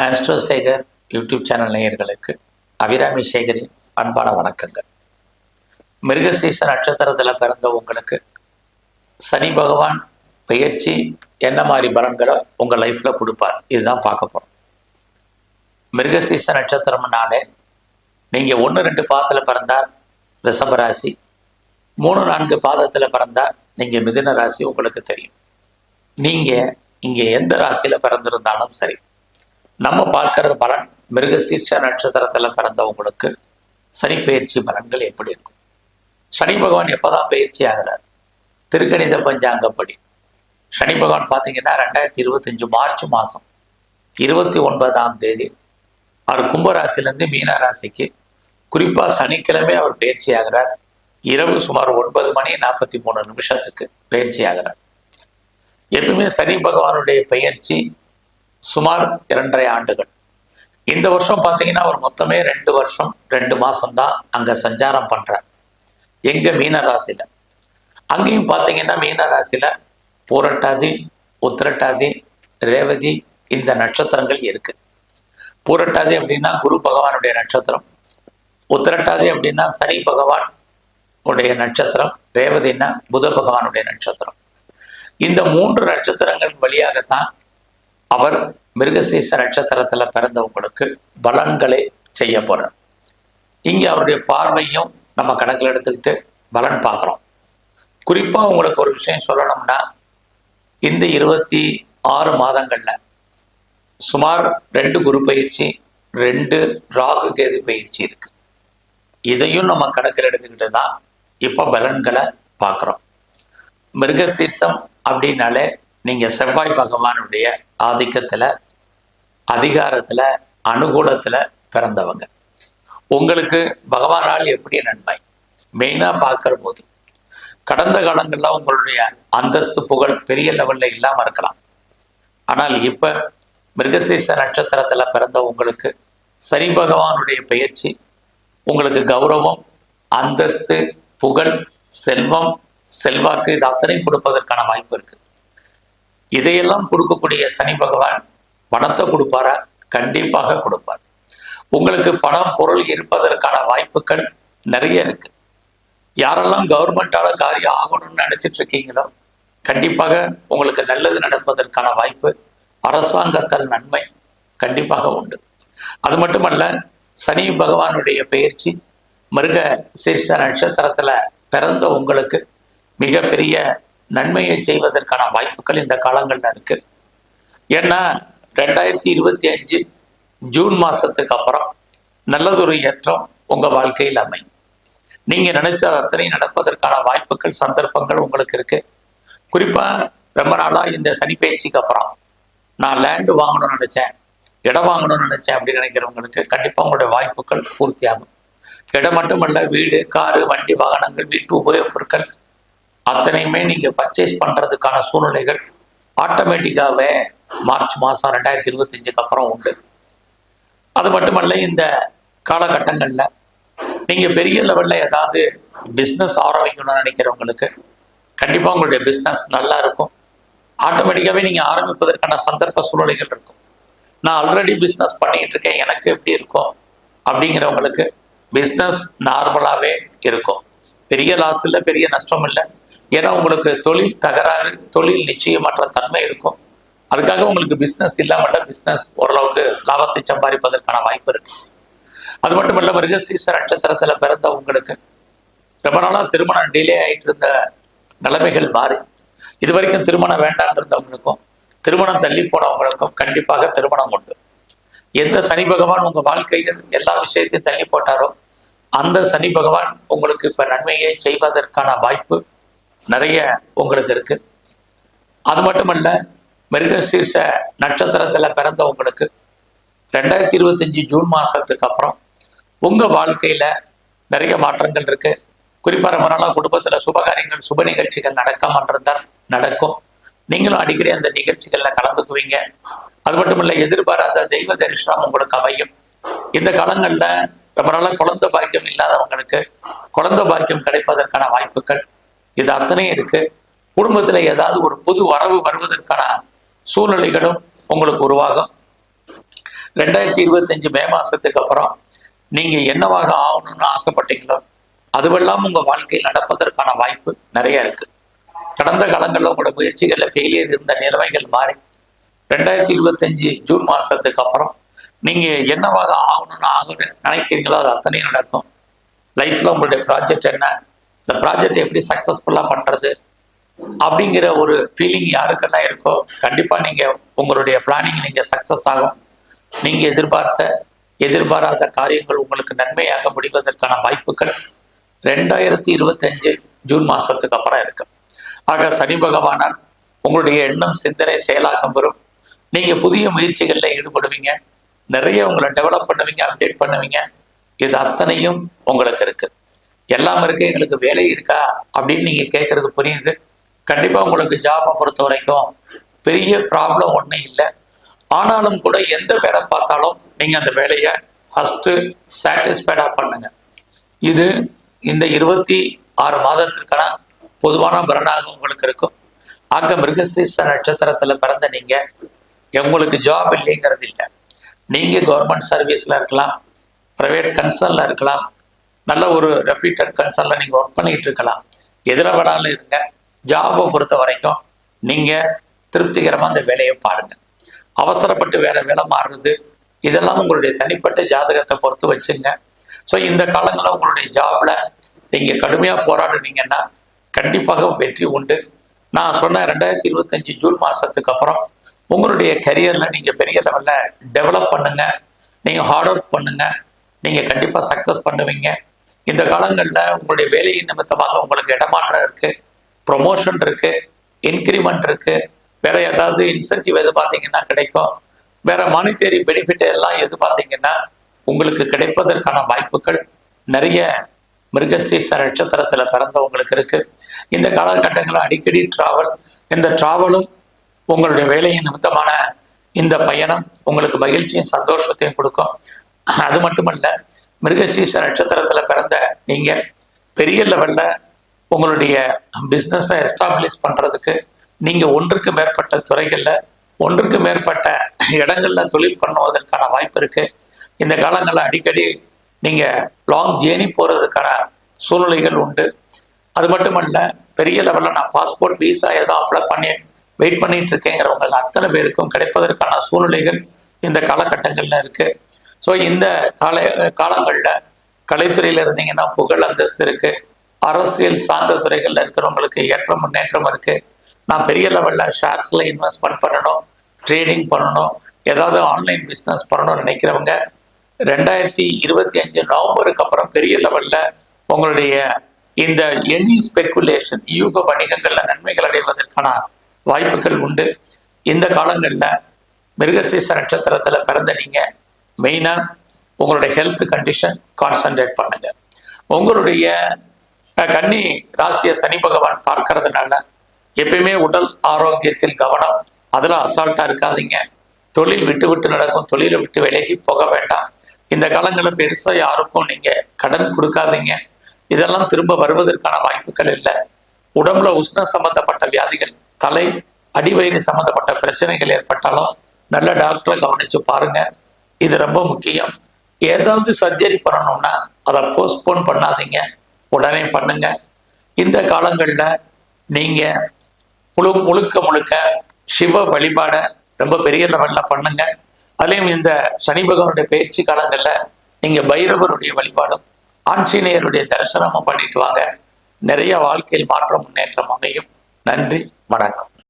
Astro Sekar YouTube channel நேயர்களுக்கு அபிராமி சேகரின் அன்பான வணக்கங்கள். மிருகசீர்ஷ நட்சத்திரத்தில் பிறந்த உங்களுக்கு சனி பகவான் பயிற்சி என்ன மாதிரி பலன்களை உங்கள் லைஃப்பில் கொடுப்பார், இதுதான் பார்க்க போகிறோம். மிருகசீர்ஷ நட்சத்திரம்னாலே நீங்கள் 1-2 பாதத்தில் பிறந்தால் ரிஷபராசி, 3-4 பாதத்தில் பிறந்தால் நீங்கள் மிதுன ராசி. உங்களுக்கு தெரியும், நீங்கள் இங்கே எந்த ராசியில் பிறந்திருந்தாலும் சரி, நம்ம பார்க்கறது பலன் மிருகசீர்ஷ நட்சத்திரத்தில் பிறந்தவங்களுக்கு சனி பயிற்சி பலன்கள் எப்படி இருக்கும். சனி பகவான் எப்போதான் பயிற்சி ஆகிறார்? திருக்கணித பஞ்சாங்கப்படி சனி பகவான் பார்த்தீங்கன்னா 2025 மார்ச் மாதம் 29ஆம் தேதி அவர் கும்பராசிலேருந்து மீன ராசிக்கு, குறிப்பாக சனிக்கிழமை அவர் பயிற்சி ஆகிறார். இரவு சுமார் 9:43 பயிற்சி ஆகிறார். எப்பவுமே சனி பகவானுடைய பயிற்சி சுமார் 2.5 ஆண்டுகள். இந்த வருஷம் பார்த்தீங்கன்னா அவர் மொத்தமே 2 வருஷம் 2 மாதம் தான் அங்கே சஞ்சாரம் பண்ணுறார். எங்க மீன ராசியில். அங்கேயும் பார்த்தீங்கன்னா மீன ராசியில் பூரட்டாதி, உத்திரட்டாதி, ரேவதி இந்த நட்சத்திரங்கள் இருக்கு. பூரட்டாதி அப்படின்னா குரு பகவானுடைய நட்சத்திரம், உத்திரட்டாதி அப்படின்னா சனி பகவான் உடைய நட்சத்திரம், ரேவதினா புத பகவானுடைய நட்சத்திரம். இந்த 3 நட்சத்திரங்கள் வழியாகத்தான் அவர் மிருகசீர்ஷ நட்சத்திரத்தில் பிறந்தவங்களுக்கு பலன்களை செய்ய போறார். இங்கே அவருடைய பார்வையும் நம்ம கணக்கில் எடுத்துக்கிட்டு பலன் பார்க்குறோம். குறிப்பாக உங்களுக்கு ஒரு விஷயம் சொல்லணும்னா, இந்த 26 மாதங்களில் சுமார் 2 குரு பயிற்சி, 2 ராகு கேது பயிற்சி இருக்கு. இதையும் நம்ம கணக்கில் எடுத்துக்கிட்டு தான் இப்போ பலன்களை பார்க்குறோம். மிருகசீர்ஷம் அப்படின்னாலே நீங்கள் செவ்வாய் பகவானுடைய ஆதிக்கத்தில், அதிகாரத்தில், அனுகூலத்தில் பிறந்தவங்க. உங்களுக்கு பகவானால் எப்படி நன்மை மெயினாக பார்க்குற போது, கடந்த காலங்களில் உங்களுடைய அந்தஸ்து புகழ் பெரிய லெவலில் இல்லாமல் இருக்கலாம். ஆனால் இப்போ மிருகசீர்ஷ நட்சத்திரத்தில் பிறந்த உங்களுக்கு சனி பகவானுடைய பயிற்சி உங்களுக்கு கௌரவம், அந்தஸ்து, புகழ், செல்வம், செல்வாக்கு இது அத்தனையும் கொடுப்பதற்கான வாய்ப்பு இருக்கு. இதையெல்லாம் கொடுக்கக்கூடிய சனி பகவான் பணத்தை கொடுப்பாரா? கண்டிப்பாக கொடுப்பார். உங்களுக்கு பணம் பொருள் இருப்பதற்கான வாய்ப்புகள் நிறைய இருக்கு. யாரெல்லாம் கவர்மெண்டால காரியம் ஆகணும்னு நினைச்சிட்டு இருக்கீங்களோ, கண்டிப்பாக உங்களுக்கு நல்லது நடப்பதற்கான வாய்ப்பு, அரசாங்கத்தால் நன்மை கண்டிப்பாக உண்டு. அது மட்டுமல்ல, சனி பகவானுடைய பயிற்சி மிருக சீர்ஷ நட்சத்திரத்துல பிறந்த உங்களுக்கு மிகப்பெரிய நன்மையை செய்வதற்கான வாய்ப்புகள் இந்த காலங்கள்ல இருக்கு. ஏன்னா 2025 ஜூன் மாசத்துக்கு அப்புறம் நல்லதொரு ஏற்றம் உங்க வாழ்க்கையில் அமையும். நீங்க நினைச்ச அத்தனை நடப்பதற்கான வாய்ப்புகள், சந்தர்ப்பங்கள் உங்களுக்கு இருக்கு. குறிப்பா ரொம்ப நாளா இந்த சனி பயிற்சிக்கு அப்புறம் நான் லேண்டு வாங்கணும்னு நினைச்சேன், இடம் வாங்கணும்னு நினைச்சேன் அப்படின்னு நினைக்கிறவங்களுக்கு கண்டிப்பா உங்களுடைய வாய்ப்புகள் பூர்த்தியாகும். இடம் மட்டுமல்ல, வீடு, காரு, வண்டி, வாகனங்கள், வீட்டு உபயோகப் பொருட்கள் அத்தனையுமே நீங்க பர்ச்சேஸ் பண்றதுக்கான சூழ்நிலைகள் ஆட்டோமேட்டிக்காகவே மார்ச் மாதம் 2025 அப்புறம் உண்டு. அது மட்டுமல்ல, இந்த காலகட்டங்களில் நீங்க பெரிய லெவல்ல ஏதாவது பிஸ்னஸ் ஆரம்பிக்கணும்னு நினைக்கிறவங்களுக்கு கண்டிப்பாக உங்களுடைய பிஸ்னஸ் நல்லா இருக்கும். ஆட்டோமேட்டிக்காகவே நீங்கள் ஆரம்பிப்பதற்கான சந்தர்ப்ப சூழ்நிலைகள் இருக்கும். நான் ஆல்ரெடி பிஸ்னஸ் பண்ணிட்டு இருக்கேன், எனக்கு எப்படி இருக்கும் அப்படிங்கிறவங்களுக்கு பிஸ்னஸ் நார்மலாகவே இருக்கும். பெரிய லாஸ் இல்லை, பெரிய நஷ்டம் இல்லை. ஏன்னா உங்களுக்கு தொழில் தகராறு, தொழில் நிச்சயமற்ற தன்மை இருக்கும். அதுக்காக உங்களுக்கு பிஸ்னஸ் இல்லாமல் பிஸ்னஸ் ஓரளவுக்கு லாபத்தை சம்பாதிப்பதற்கான வாய்ப்பு இருக்கு. அது மட்டும் இல்லை, மிருகசீர்ஷ நட்சத்திரத்தில் பிறந்த உங்களுக்கு ரொம்ப நாளாக திருமணம் டிலே ஆகிட்டு இருந்த நிலைமைகள் மாறி, இது வரைக்கும் திருமணம் வேண்டாம் இருந்தவங்களுக்கும், திருமணம் தள்ளி போனவங்களுக்கும் கண்டிப்பாக திருமணம் உண்டு. எந்த சனி பகவான் உங்கள் வாழ்க்கையில் எல்லா விஷயத்தையும் தள்ளி போட்டாரோ அந்த சனி பகவான் உங்களுக்கு இப்போ நன்மையை செய்வதற்கான வாய்ப்பு நிறைய உங்களுக்கு இருக்கு. அது மட்டுமல்ல, மிருகசீர்ஷ நட்சத்திரத்தில் பிறந்தவங்களுக்கு 2025 ஜூன் மாதத்துக்கு அப்புறம் உங்கள் வாழ்க்கையில் நிறைய மாற்றங்கள் இருக்கு. குறிப்பாக ரொம்ப நாளாக குடும்பத்தில் சுபகாரியங்கள், சுப நிகழ்ச்சிகள் நடக்காமல் இருந்தால் நடக்கும். நீங்களும் அடிக்கடி அந்த நிகழ்ச்சிகளில் கலந்துக்குவீங்க. அது மட்டும் இல்லை, எதிர்பாராத தெய்வ தரிசனம் உங்களுக்கு அமையும். இந்த காலங்களில் ரொம்ப நாளாக குழந்தை பாக்கியம் இல்லாதவங்களுக்கு குழந்தை பாக்கியம் கிடைப்பதற்கான வாய்ப்புகள் இது அத்தனையும் இருக்கு. குடும்பத்தில் ஏதாவது ஒரு புது வரவு வருவதற்கான சூழ்நிலைகளும் உங்களுக்கு உருவாகும். 2025 மே மாசத்துக்கு அப்புறம் நீங்க என்னவாக ஆகணும்னு ஆசைப்பட்டீங்களோ அதுவெல்லாம் உங்க வாழ்க்கையில் நடப்பதற்கான வாய்ப்பு நிறைய இருக்கு. கடந்த காலங்களில் உங்களோட முயற்சிகள்ல ஃபெயிலியர் இருந்த நிலைமைகள் மாறி 2025 ஜூன் மாசத்துக்கு அப்புறம் நீங்க என்னவாக ஆகணும்னு நினைக்கிறீங்களோ அது அத்தனையும் நடக்கும். லைஃப்ல உங்களுடைய ப்ராஜெக்ட் என்ன, இந்த ப்ராஜெக்ட் எப்படி சக்சஸ்ஃபுல்லா பண்றது அப்படிங்கிற ஒரு ஃபீலிங் யாருக்கெல்லாம் இருக்கோ கண்டிப்பா நீங்க உங்களுடைய பிளானிங் நீங்க சக்சஸ் ஆகும். நீங்க எதிர்பாராத காரியங்கள் உங்களுக்கு நன்மையாக முடிவதற்கான வாய்ப்புகள் 2025 ஜூன் மாசத்துக்கு அப்புறம் இருக்கு. ஆக சனி பகவானால் உங்களுடைய எண்ணம் சிந்தனை செயலாக்கம் பெறும். நீங்க புதிய முயற்சிகள்ல ஈடுபடுவீங்க, நிறைய உங்களை டெவலப் பண்ணுவீங்க, அப்டேட் பண்ணுவீங்க. இது அத்தனையும் உங்களுக்கு இருக்கு. எல்லாம் இருக்கு, எங்களுக்கு வேலை இருக்கா அப்படின்னு நீங்க கேட்கறது புரியுது. கண்டிப்பா உங்களுக்கு ஜாபை பொறுத்த வரைக்கும் பெரிய ப்ராப்ளம் ஒன்றும் இல்லை. ஆனாலும் கூட எந்த வேலை பார்த்தாலும் நீங்க அந்த வேலையை ஃபர்ஸ்ட் சாட்டிஸ்ஃபைடா பண்ணுங்க. இது இந்த 26 மாதத்திற்கான பொதுவான பலனாக உங்களுக்கு இருக்கும். ஆக மிருகசீரிஷ நட்சத்திரத்துல பிறந்த நீங்க உங்களுக்கு ஜாப் இல்லைங்கிறது இல்லை. நீங்க கவர்மெண்ட் சர்வீஸ்ல இருக்கலாம், பிரைவேட் கன்சர்ன்ல இருக்கலாம், நல்ல ஒரு ரெப்யூட்டட் கன்சர்ன்ல நீங்க ஒர்க் பண்ணிட்டு இருக்கலாம். எதில் வேணாலும் இருங்க. ஜாபை பொறுத்த வரைக்கும் நீங்க திருப்திகரமா அந்த வேலையை பாருங்க. அவசரப்பட்டு வேற வேலை மாறுறது இதெல்லாம் உங்களுடைய தனிப்பட்ட ஜாதகத்தை பொறுத்து வச்சுங்க. ஸோ இந்த காலங்களில் உங்களுடைய ஜாப்ல நீங்க கடுமையா போராடுனீங்கன்னா கண்டிப்பாக வெற்றி உண்டு. நான் சொன்ன 2025 ஜூன் மாசத்துக்கு அப்புறம் உங்களுடைய கரியர்ல நீங்க பெரிய லெவல்ல டெவலப் பண்ணுங்க, நீங்க ஹார்ட் ஒர்க் பண்ணுங்க, நீங்க கண்டிப்பா சக்சஸ் பண்ணுவீங்க. இந்த காலங்களில் உங்களுடைய வேலையின் நிமித்தமாக உங்களுக்கு இடமாற்றம் இருக்கு, ப்ரொமோஷன் இருக்கு, இன்க்ரிமெண்ட் இருக்கு, வேற ஏதாவது இன்சென்டிவ் எது பார்த்தீங்கன்னா கிடைக்கும், வேற மானிட்டரி பெனிஃபிட் எல்லாம் எது பார்த்தீங்கன்னா உங்களுக்கு கிடைப்பதற்கான வாய்ப்புகள் நிறைய மிருகசீரிஷ நட்சத்திரத்துல பிறந்தவங்களுக்கு இருக்கு. இந்த காலகட்டங்களில் அடிக்கடி டிராவல், இந்த டிராவலும் உங்களுடைய வேலையின் நிமித்தமான இந்த பயணம் உங்களுக்கு மகிழ்ச்சியும் சந்தோஷத்தையும் கொடுக்கும். அது மட்டுமல்ல, மிருகசீரிஷ நட்சத்திரத்துல பிறந்த நீங்க பெரிய லெவல்ல உங்களுடைய பிஸ்னஸை எஸ்டாப்ளிஷ் பண்றதுக்கு நீங்க ஒன்றுக்கு மேற்பட்ட துறைகள்ல ஒன்றுக்கு மேற்பட்ட இடங்கள்ல தொழில் பண்ணுவதற்கான வாய்ப்பு இருக்கு. இந்த காலங்களில் அடிக்கடி நீங்க லாங் ஜேர்னி போறதுக்கான சூழ்நிலைகள் உண்டு. அது மட்டுமல்ல, பெரிய லெவலில் நான் பாஸ்போர்ட் விசா ஏதோ அப்ளை பண்ணி வெயிட் பண்ணிட்டு இருக்கேங்கிறவங்க அத்தனை பேருக்கும் கிடைப்பதற்கான சூழ்நிலைகள் இந்த காலகட்டங்கள்ல இருக்கு. ஸோ இந்த காலங்களில் கலைத்துறையில இருந்தீங்கன்னா புகழ் அந்தஸ்து இருக்கு. அரசியல் சார்ந்த துறைகள்ல இருக்கிறவங்களுக்கு ஏற்ற முன்னேற்றம் இருக்கு. நான் பெரிய லெவலில் ஷேர்ஸில் இன்வெஸ்ட்மெண்ட் பண்ணணும், ட்ரேடிங் பண்ணணும், ஏதாவது ஆன்லைன் பிஸ்னஸ் பண்ணணும்னு நினைக்கிறவங்க 2025 நவம்பருக்கு அப்புறம் பெரிய லெவலில் உங்களுடைய இந்த எனி ஸ்பெக்குலேஷன் யூக வணிகங்களில் நன்மைகள் அடைவதற்கான வாய்ப்புகள் உண்டு. இந்த காலங்களில் மிருகசீரிஷ நட்சத்திரத்தில் பிறந்த நீங்கள் மெயினாக உங்களுடைய ஹெல்த் கண்டிஷன் கான்சன்ட்ரேட் பண்ணுங்க. உங்களுடைய கன்னி ராசியை சனி பகவான் பார்க்கறதுனால எப்பயுமே உடல் ஆரோக்கியத்தில் கவனம், அதில் அசால்ட்டாக இருக்காதீங்க. தொழில் விட்டு விட்டு நடக்கும், தொழிலை விட்டு விலகி போக வேண்டாம். இந்த காலங்களில் பெருசாக யாருக்கும் நீங்கள் கடன் கொடுக்காதீங்க. இதெல்லாம் திரும்ப வருவதற்கான வாய்ப்புகள் இல்லை. உடம்புல உஷ்ண சம்பந்தப்பட்ட வியாதிகள், தலை அடிவயிறு சம்பந்தப்பட்ட பிரச்சனைகள் ஏற்பட்டாலும் நல்ல டாக்டரை கவனிச்சு பாருங்க. இது ரொம்ப முக்கியம். ஏதாவது சர்ஜரி பண்ணணும்னா அதை போஸ்ட்போன் பண்ணாதீங்க, உடனே பண்ணுங்க. இந்த காலங்களில் நீங்கள் முழுக்க சிவ வழிபாடை ரொம்ப பெரிய லெவலில் பண்ணுங்க. அதுலேயும் இந்த சனி பகவானுடைய பயிற்சி காலங்களில் நீங்கள் பைரவருடைய வழிபாடும் ஆஞ்சநேயருடைய தரிசனமும் பண்ணிட்டு வாங்க. நிறைய வாழ்க்கையில் மாற்றம் முன்னேற்றம் அமையும். நன்றி, வணக்கம்.